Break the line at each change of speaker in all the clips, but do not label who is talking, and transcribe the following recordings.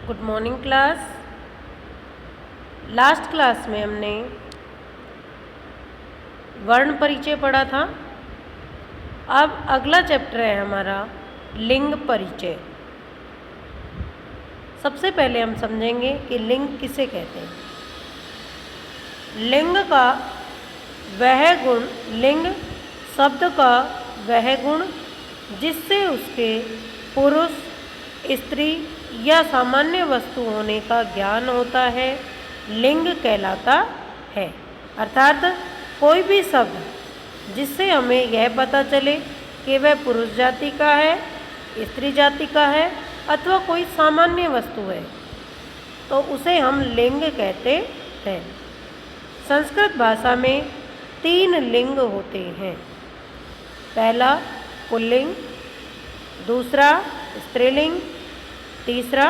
Good morning class. Last class में हमने वर्ण परिचय पढ़ा था। अब अगला चैप्टर है हमारा लिंग परिचय। सबसे पहले हम समझेंगे कि लिंग किसे कहते हैं। लिंग का वह गुण, लिंग शब्द का वह गुण जिससे उसके पुरुष, स्त्री या सामान्य वस्तु होने का ज्ञान होता है, लिंग कहलाता है। अर्थात कोई भी शब्द जिससे हमें यह पता चले कि वह पुरुष जाति का है, स्त्री जाति का है अथवा कोई सामान्य वस्तु है, तो उसे हम लिंग कहते हैं। संस्कृत भाषा में 3 लिंग होते हैं। पहला पुल्लिंग, दूसरा स्त्रीलिंग, तीसरा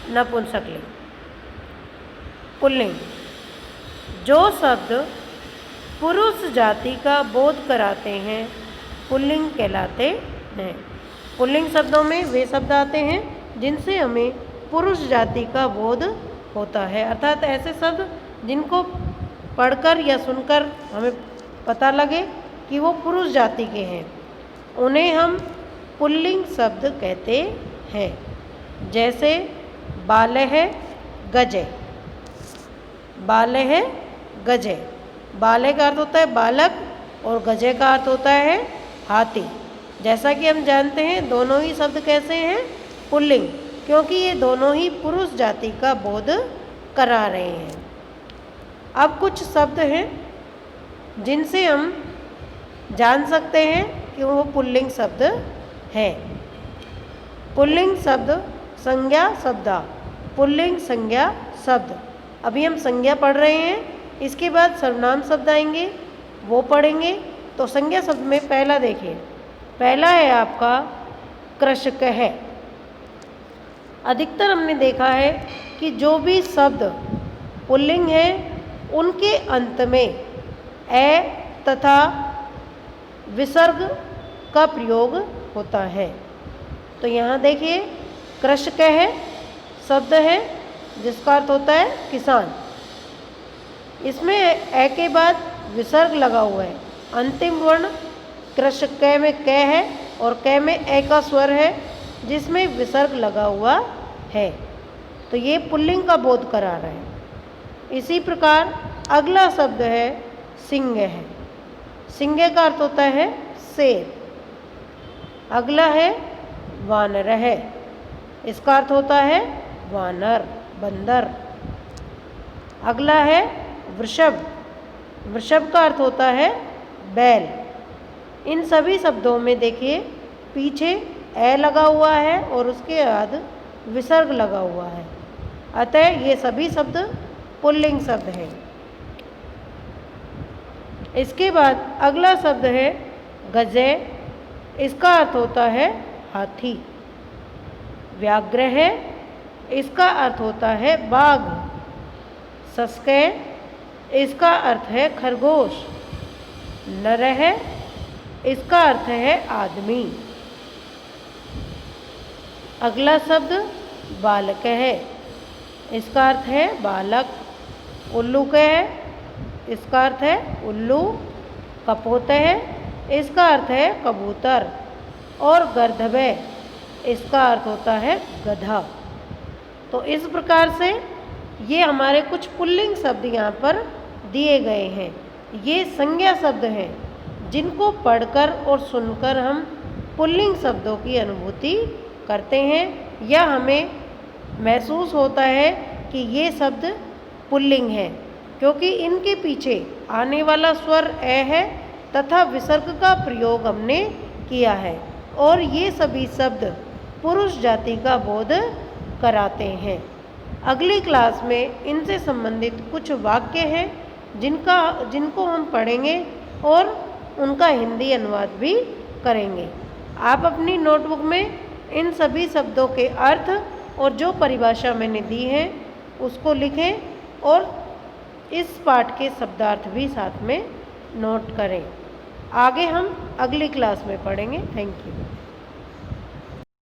नपुंसकलिंग। पुल्लिंग, जो शब्द पुरुष जाति का बोध कराते हैं पुल्लिंग कहलाते हैं। पुल्लिंग शब्दों में वे शब्द आते हैं जिनसे हमें पुरुष जाति का बोध होता है, अर्थात ऐसे शब्द जिनको पढ़कर या सुनकर हमें पता लगे कि वो पुरुष जाति के हैं, उन्हें हम पुल्लिंग शब्द कहते हैं। जैसे बालः गजः, बालः गजः। बालः का अर्थ होता है बालक और गजः का अर्थ होता है हाथी। जैसा कि हम जानते हैं दोनों ही शब्द कैसे हैं, पुल्लिंग, क्योंकि ये दोनों ही पुरुष जाति का बोध करा रहे हैं। अब कुछ शब्द हैं जिनसे हम जान सकते हैं कि वो पुल्लिंग शब्द है। पुल्लिंग शब्द संज्ञा शब्दा, पुल्लिंग संज्ञा शब्द। अभी हम संज्ञा पढ़ रहे हैं, इसके बाद सर्वनाम शब्द आएंगे, वो पढ़ेंगे। तो संज्ञा शब्द में पहला देखिए, पहला है आपका कृषकः। अधिकतर हमने देखा है कि जो भी शब्द पुल्लिंग है उनके अंत में ए तथा विसर्ग का प्रयोग होता है। तो यहाँ देखिए कृषकः शब्द है जिसका अर्थ होता है किसान। इसमें ए के बाद विसर्ग लगा हुआ है। अंतिम वर्ण कृषकः में क है और क में ए का स्वर है जिसमें विसर्ग लगा हुआ है, तो ये पुल्लिंग का बोध करा रहा है। इसी प्रकार अगला शब्द है सिंह है। सिंह का अर्थ होता है शेर। अगला है वानर है, इसका अर्थ होता है वानर, बंदर। अगला है वृषभ, वृषभ का अर्थ होता है बैल। इन सभी शब्दों में देखिए पीछे ए लगा हुआ है और उसके बाद विसर्ग लगा हुआ है, अतः ये सभी शब्द पुल्लिंग शब्द हैं। इसके बाद अगला शब्द है गजः, इसका अर्थ होता है हाथी। व्याघ्र है, इसका अर्थ होता है बाघ। शस्कः, इसका अर्थ है खरगोश। नरः, इसका अर्थ है आदमी। अगला शब्द बालकः है, इसका अर्थ है बालक। उल्लूकः है, इसका अर्थ है उल्लू। कपोतः है, इसका अर्थ है कबूतर। और गर्दभः, इसका अर्थ होता है गधा। तो इस प्रकार से ये हमारे कुछ पुल्लिंग शब्द यहाँ पर दिए गए हैं। ये संज्ञा शब्द हैं जिनको पढ़कर और सुनकर हम पुल्लिंग शब्दों की अनुभूति करते हैं, या हमें महसूस होता है कि ये शब्द पुल्लिंग है, क्योंकि इनके पीछे आने वाला स्वर ए है तथा विसर्ग का प्रयोग हमने किया है, और ये सभी शब्द पुरुष जाति का बोध कराते हैं। अगली क्लास में इनसे संबंधित कुछ वाक्य हैं जिनको हम पढ़ेंगे और उनका हिंदी अनुवाद भी करेंगे। आप अपनी नोटबुक में इन सभी शब्दों के अर्थ और जो परिभाषा मैंने दी है उसको लिखें और इस पाठ के शब्दार्थ भी साथ में नोट करें। आगे हम अगली क्लास में पढ़ेंगे। Thank you.